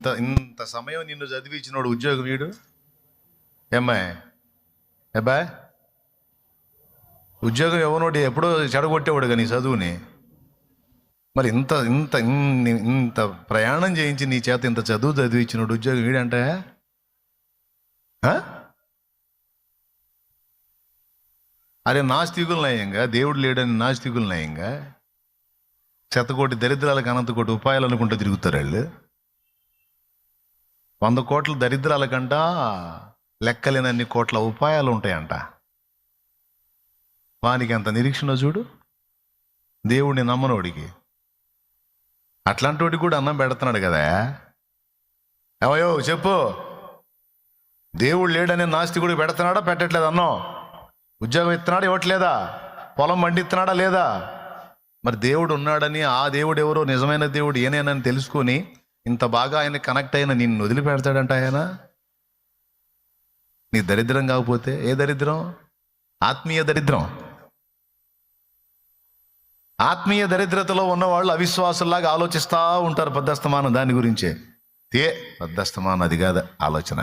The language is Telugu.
ఇంత సమయం నిన్ను చదివించినోడు ఉద్యోగం వీడు ఏమ్మాయి అబ్బా ఉద్యోగం ఎవనోడు ఎప్పుడో చెడగొట్టేవాడు కానీ చదువుని మరి ఇంత ఇంత ఇంత ప్రయాణం చేయించి నీ చేత ఇంత చదువు చదివించినోడు ఉద్యోగం వీడంటే అరే నాస్తికులు నయంగా దేవుడు లేడని నాస్తికులు నయంగా శతకోటి దరిద్రాలకు అనంతకోటి ఉపాయాలు అనుకుంటూ తిరుగుతారు వాళ్ళు. 100 కోట్ల దరిద్రాలకంట లెక్కలేనన్ని కోట్ల ఉపాయాలు ఉంటాయంట. వానికి అంత నిరీక్షణ చూడు దేవుడిని నమ్మనోడికి. అట్లాంటి కూడా అన్నం పెడుతున్నాడు కదా. ఏమయ్యో చెప్పు, దేవుడు లేడని నాస్తికుడికి పెడుతున్నాడా పెట్టట్లేదు అన్నం? ఉద్యోగం ఇస్తున్నాడా ఇవ్వట్లేదా? పొలం పండిస్తున్నాడా లేదా? మరి దేవుడు ఉన్నాడని ఆ దేవుడు ఎవరో నిజమైన దేవుడు ఏనేనని తెలుసుకొని ఇంత బాగా ఆయన కనెక్ట్ అయిన నిన్ను వదిలిపెడతాడంట ఆయన. నీ దరిద్రం కాకపోతే ఏ దరిద్రం? ఆత్మీయ దరిద్రం. ఆత్మీయ దరిద్రతలో ఉన్నవాళ్ళు అవిశ్వాసుల్లాగా ఆలోచిస్తూ ఉంటారు పెద్దస్తమానం దాని గురించే. పెద్దస్తమానం అది కాదు ఆలోచన.